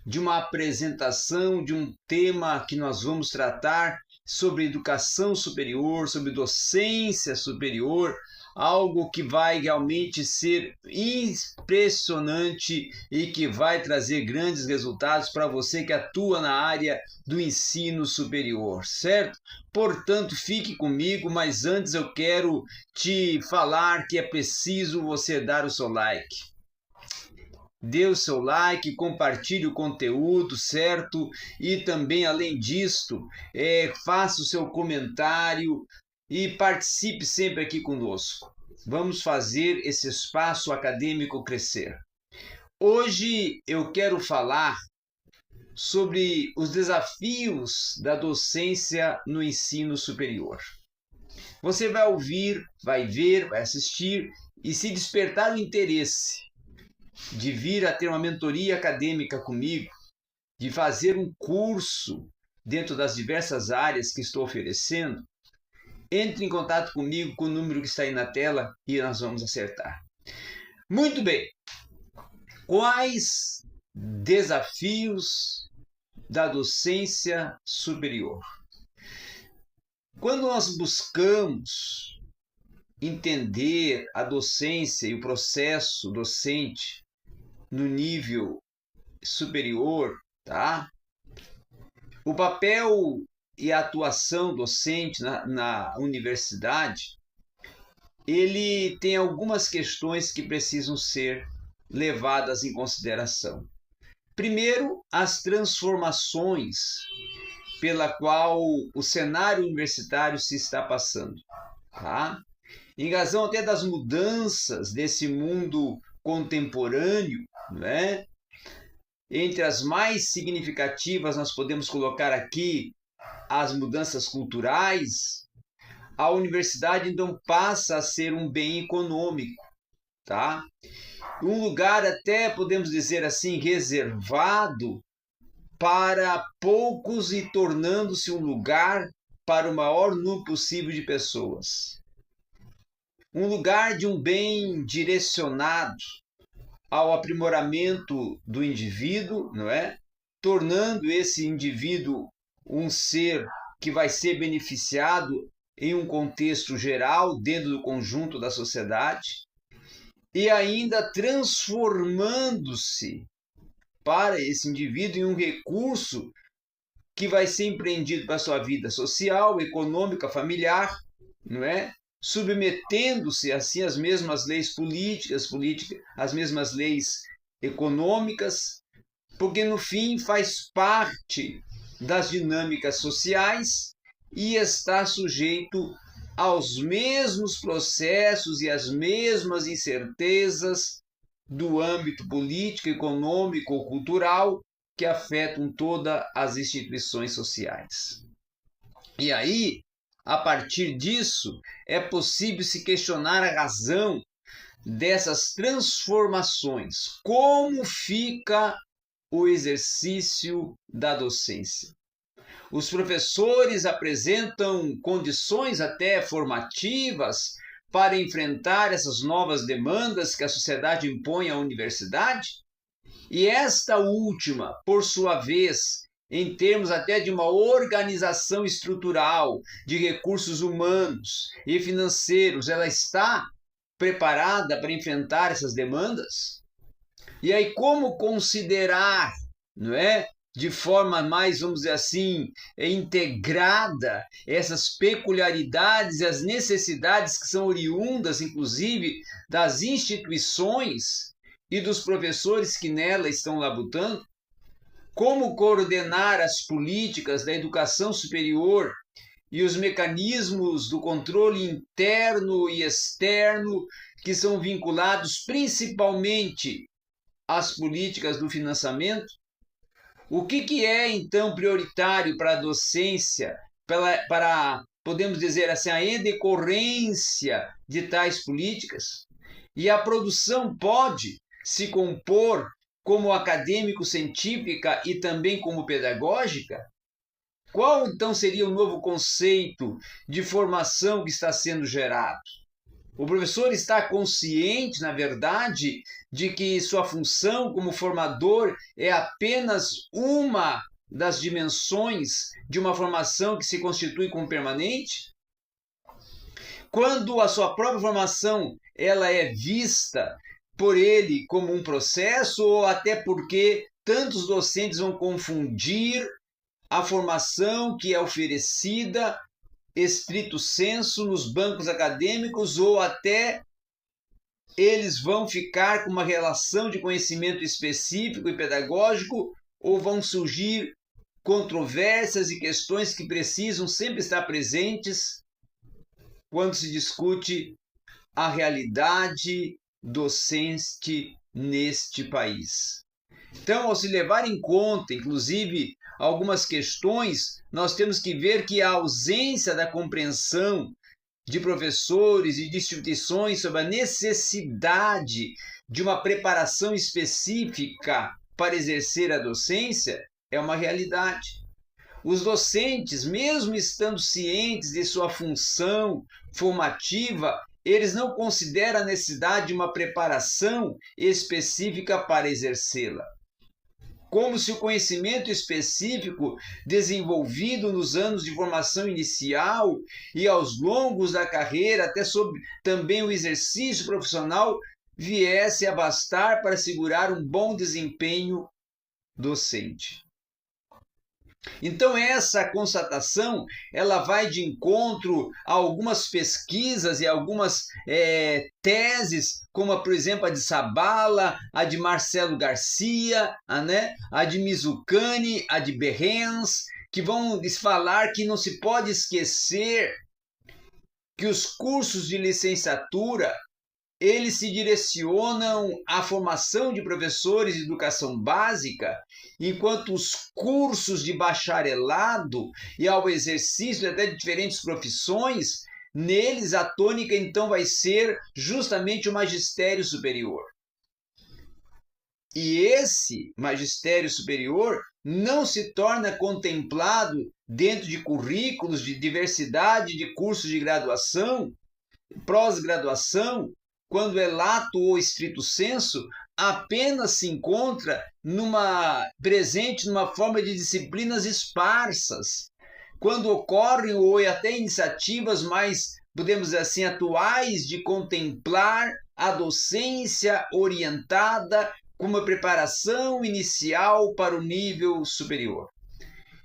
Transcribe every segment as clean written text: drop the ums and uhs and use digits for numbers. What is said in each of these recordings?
de uma apresentação de um tema que nós vamos tratar sobre educação superior, sobre docência superior, algo que vai realmente ser impressionante e que vai trazer grandes resultados para você que atua na área do ensino superior, certo? Portanto, fique comigo, mas antes eu quero te falar que é preciso você dar o seu like. Dê o seu like, compartilhe o conteúdo, certo? E também, além disto, faça o seu comentário e participe sempre aqui conosco. Vamos fazer esse espaço acadêmico crescer. Hoje eu quero falar sobre os desafios da docência no ensino superior. Você vai ouvir, vai ver, vai assistir e se despertar o interesse de vir a ter uma mentoria acadêmica comigo, de fazer um curso dentro das diversas áreas que estou oferecendo, entre em contato comigo com o número que está aí na tela e nós vamos acertar. Muito bem. Quais desafios da docência superior? Quando nós buscamos entender a docência e o processo docente no nível superior, tá? O papel e a atuação docente na universidade, ele tem algumas questões que precisam ser levadas em consideração. Primeiro, as transformações pela qual o cenário universitário se está passando, tá? Em razão até das mudanças desse mundo contemporâneo, né? Entre as mais significativas, nós podemos colocar aqui as mudanças culturais. A universidade então passa a ser um bem econômico, tá? Um lugar até, podemos dizer assim, reservado para poucos e tornando-se um lugar para o maior número possível de pessoas. Um lugar de um bem direcionado ao aprimoramento do indivíduo, não é? Tornando esse indivíduo um ser que vai ser beneficiado em um contexto geral, dentro do conjunto da sociedade, e ainda transformando-se para esse indivíduo em um recurso que vai ser empreendido para a sua vida social, econômica, familiar, não é? Submetendo-se assim às mesmas leis políticas, às mesmas leis econômicas, porque no fim faz parte das dinâmicas sociais e está sujeito aos mesmos processos e às mesmas incertezas do âmbito político, econômico ou cultural que afetam todas as instituições sociais. E aí, a partir disso, é possível se questionar a razão dessas transformações. Como fica o exercício da docência? Os professores apresentam condições até formativas para enfrentar essas novas demandas que a sociedade impõe à universidade? E esta última, por sua vez, em termos até de uma organização estrutural de recursos humanos e financeiros, ela está preparada para enfrentar essas demandas? E aí como considerar, não é, de forma mais, vamos dizer assim, integrada essas peculiaridades e as necessidades que são oriundas, inclusive, das instituições e dos professores que nela estão labutando? Como coordenar as políticas da educação superior e os mecanismos do controle interno e externo que são vinculados principalmente às políticas do financiamento? O que é, então, prioritário para a docência, para, podemos dizer assim, a decorrência de tais políticas? E a produção pode se compor como acadêmico-científica e também como pedagógica? Qual, então, seria o novo conceito de formação que está sendo gerado? O professor está consciente, na verdade, de que sua função como formador é apenas uma das dimensões de uma formação que se constitui como permanente? Quando a sua própria formação ela é vista por ele como um processo, ou até porque tantos docentes vão confundir a formação que é oferecida estrito sensu nos bancos acadêmicos, ou até eles vão ficar com uma relação de conhecimento específico e pedagógico, ou vão surgir controvérsias e questões que precisam sempre estar presentes quando se discute a realidade docente neste país. Então, ao se levar em conta, inclusive, algumas questões, nós temos que ver que a ausência da compreensão de professores e de instituições sobre a necessidade de uma preparação específica para exercer a docência é uma realidade. Os docentes, mesmo estando cientes de sua função formativa, eles não consideram a necessidade de uma preparação específica para exercê-la. Como se o conhecimento específico desenvolvido nos anos de formação inicial e aos longos da carreira, até sobre também o exercício profissional, viesse a bastar para assegurar um bom desempenho docente. Então essa constatação ela vai de encontro a algumas pesquisas e algumas teses, como por exemplo a de Sabala, a de Marcelo Garcia, a de Mizukani, a de Behrens, que vão falar que não se pode esquecer que os cursos de licenciatura eles se direcionam à formação de professores de educação básica, enquanto os cursos de bacharelado e ao exercício até de diferentes profissões, neles a tônica então vai ser justamente o magistério superior. E esse magistério superior não se torna contemplado dentro de currículos de diversidade de cursos de graduação, pós-graduação, quando é lato ou estrito sensu, apenas se encontra presente numa forma de disciplinas esparsas. Quando ocorrem ou até iniciativas mais, podemos dizer assim, atuais de contemplar a docência orientada como uma preparação inicial para o nível superior.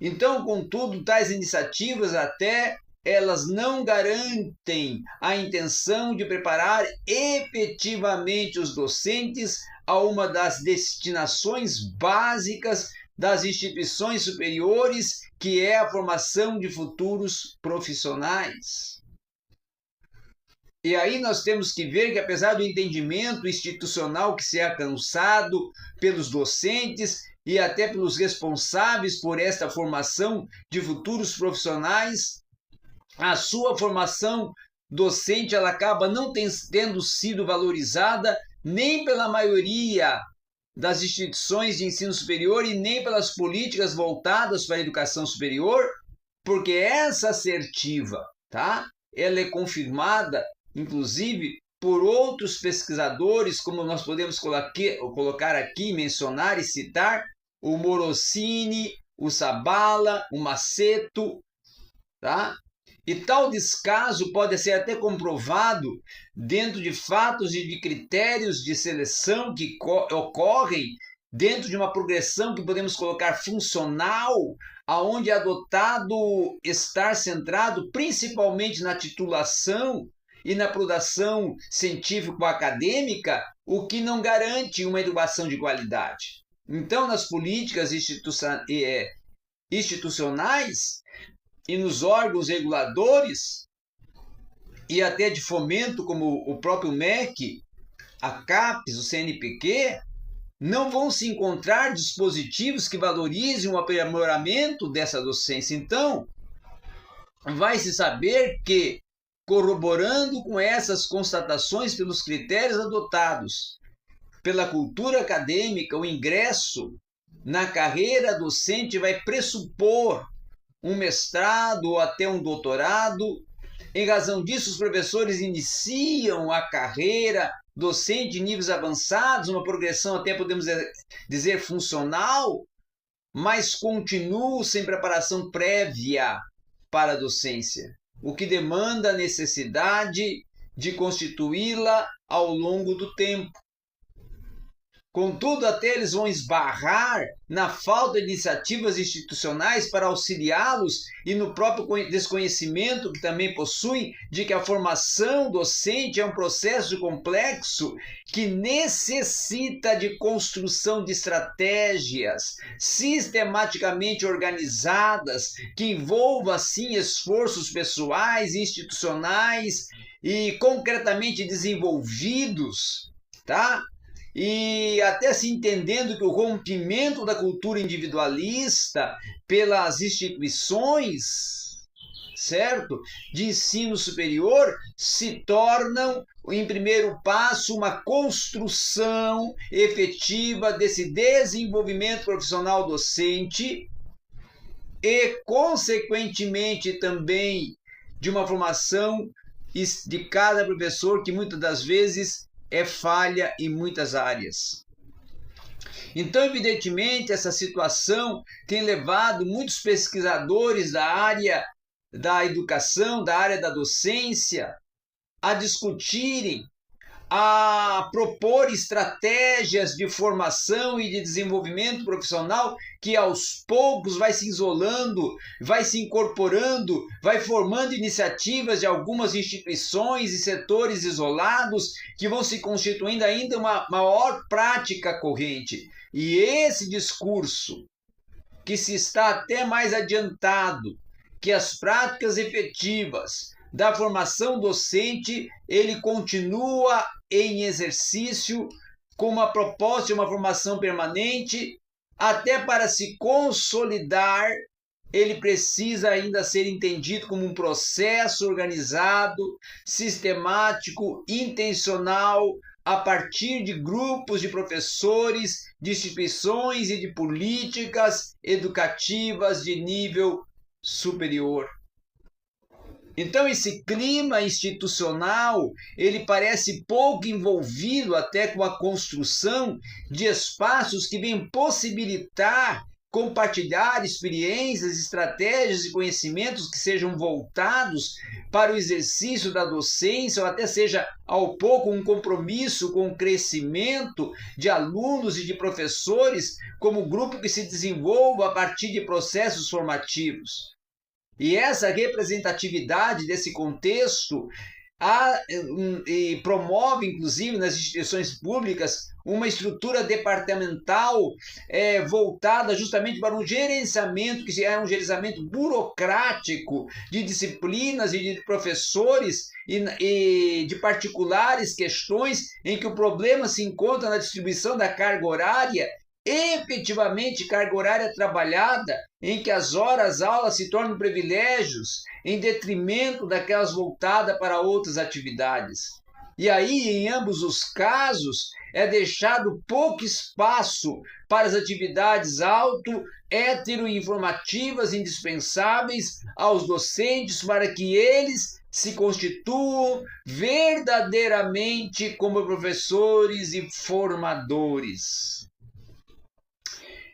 Então, contudo, tais iniciativas até elas não garantem a intenção de preparar efetivamente os docentes a uma das destinações básicas das instituições superiores, que é a formação de futuros profissionais. E aí nós temos que ver que, apesar do entendimento institucional que se é alcançado pelos docentes e até pelos responsáveis por esta formação de futuros profissionais, a sua formação docente ela acaba não tendo sido valorizada nem pela maioria das instituições de ensino superior e nem pelas políticas voltadas para a educação superior, porque essa assertiva, ela é confirmada, inclusive, por outros pesquisadores, como nós podemos colocar aqui, mencionar e citar o Morosini, o Sabala, o Maceto, E tal descaso pode ser até comprovado dentro de fatos e de critérios de seleção que ocorrem dentro de uma progressão que podemos colocar funcional, aonde é adotado estar centrado principalmente na titulação e na produção científico-acadêmica, o que não garante uma educação de qualidade. Então, nas políticas institucionais e nos órgãos reguladores e até de fomento, como o próprio MEC, a CAPES, o CNPq, não vão se encontrar dispositivos que valorizem o aprimoramento dessa docência. Então, vai-se saber que, corroborando com essas constatações pelos critérios adotados pela cultura acadêmica, o ingresso na carreira docente vai pressupor um mestrado ou até um doutorado, Em razão disso, os professores iniciam a carreira docente em níveis avançados, uma progressão até podemos dizer funcional, mas continuam sem preparação prévia para a docência, o que demanda a necessidade de constituí-la ao longo do tempo. Contudo, até eles vão esbarrar na falta de iniciativas institucionais para auxiliá-los e no próprio desconhecimento que também possuem de que a formação docente é um processo complexo que necessita de construção de estratégias sistematicamente organizadas que envolvam, assim, esforços pessoais, institucionais e concretamente desenvolvidos, tá? E até se entendendo que o rompimento da cultura individualista pelas instituições, certo, de ensino superior se tornam, em primeiro passo, uma construção efetiva desse desenvolvimento profissional docente e, consequentemente, também de uma formação de cada professor que muitas das vezes é falha em muitas áreas. Então, evidentemente, essa situação tem levado muitos pesquisadores da área da educação, da área da docência, a discutirem, a propor estratégias de formação e de desenvolvimento profissional que aos poucos vai se isolando, vai se incorporando, vai formando iniciativas de algumas instituições e setores isolados que vão se constituindo ainda uma maior prática corrente. E esse discurso, que se está até mais adiantado que as práticas efetivas da formação docente, ele continua em exercício com uma proposta de uma formação permanente, até para se consolidar, ele precisa ainda ser entendido como um processo organizado, sistemático, intencional, a partir de grupos de professores, de instituições e de políticas educativas de nível superior. Então, esse clima institucional, ele parece pouco envolvido até com a construção de espaços que vêm possibilitar compartilhar experiências, estratégias e conhecimentos que sejam voltados para o exercício da docência, ou até seja, ao pouco, um compromisso com o crescimento de alunos e de professores como grupo que se desenvolva a partir de processos formativos. E essa representatividade desse contexto promove, inclusive, nas instituições públicas, uma estrutura departamental voltada justamente para um gerenciamento, que é um gerenciamento burocrático de disciplinas e de professores e de particulares questões em que o problema se encontra na distribuição da carga horária, efetivamente carga horária trabalhada, em que as horas-aulas se tornam privilégios em detrimento daquelas voltadas para outras atividades. E aí, em ambos os casos, é deixado pouco espaço para as atividades heteroinformativas indispensáveis aos docentes para que eles se constituam verdadeiramente como professores e formadores.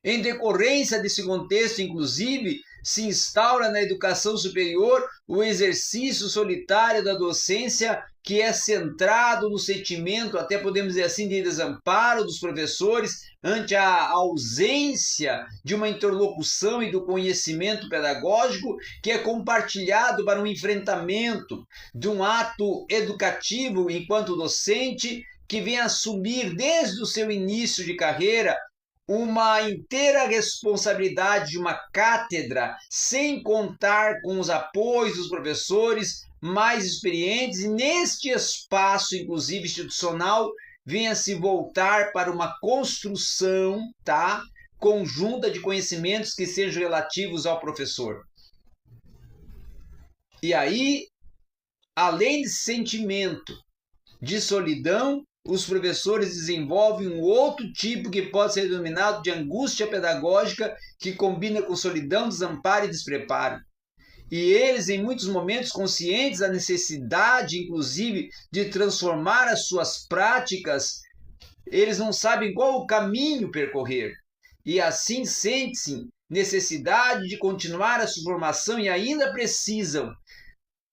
Em decorrência desse contexto, inclusive, se instaura na educação superior o exercício solitário da docência, que é centrado no sentimento, até podemos dizer assim, de desamparo dos professores ante a ausência de uma interlocução e do conhecimento pedagógico que é compartilhado para um enfrentamento de um ato educativo enquanto docente que vem assumir desde o seu início de carreira uma inteira responsabilidade de uma cátedra, sem contar com os apoios dos professores mais experientes, e neste espaço, inclusive institucional, venha se voltar para uma construção, conjunta de conhecimentos que sejam relativos ao professor. E aí, além desse sentimento de solidão, os professores desenvolvem um outro tipo que pode ser denominado de angústia pedagógica, que combina com solidão, desamparo e despreparo. e eles, em muitos momentos, conscientes da necessidade, inclusive, de transformar as suas práticas, eles não sabem qual o caminho percorrer. E assim sentem-se necessidade de continuar a sua formação e ainda precisam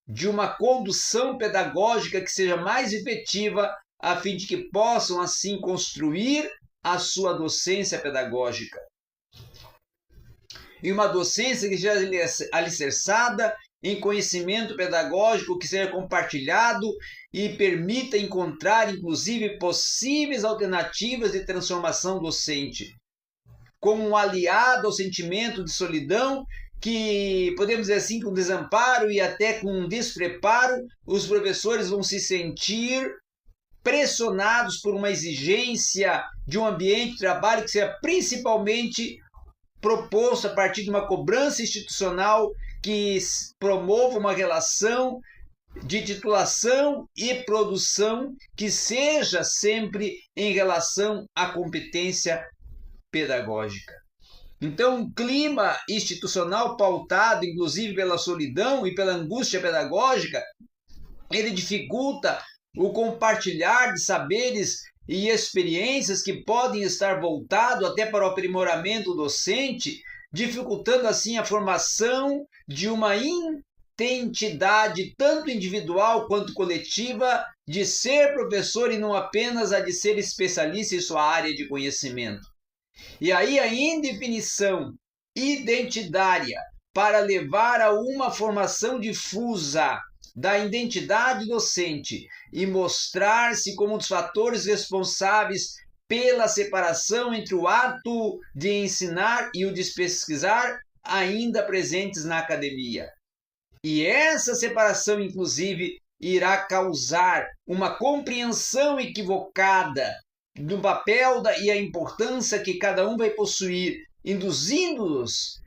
de uma condução pedagógica que seja mais efetiva, a fim de que possam, assim, construir a sua docência pedagógica. E uma docência que seja alicerçada em conhecimento pedagógico que seja compartilhado e permita encontrar, inclusive, possíveis alternativas de transformação docente, como um aliado ao sentimento de solidão que, podemos dizer assim, com desamparo e até com despreparo, os professores vão se sentir pressionados por uma exigência de um ambiente de trabalho que seja principalmente proposto a partir de uma cobrança institucional que promova uma relação de titulação e produção que seja sempre em relação à competência pedagógica. Então, um clima institucional pautado, inclusive, pela solidão e pela angústia pedagógica, ele dificulta o compartilhar de saberes e experiências que podem estar voltados até para o aprimoramento docente, dificultando assim a formação de uma identidade tanto individual quanto coletiva de ser professor e não apenas a de ser especialista em sua área de conhecimento. E aí a indefinição identitária para levar a uma formação difusa da identidade docente e mostrar-se como um dos fatores responsáveis pela separação entre o ato de ensinar e o de pesquisar ainda presentes na academia. E essa separação, inclusive, irá causar uma compreensão equivocada do papel e a importância que cada um vai possuir, induzindo-os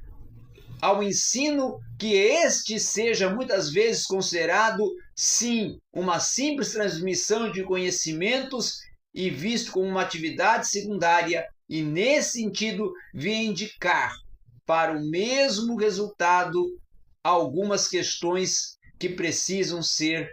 ao ensino que este seja muitas vezes considerado, sim, uma simples transmissão de conhecimentos e visto como uma atividade secundária e, nesse sentido, vem indicar para o mesmo resultado algumas questões que precisam ser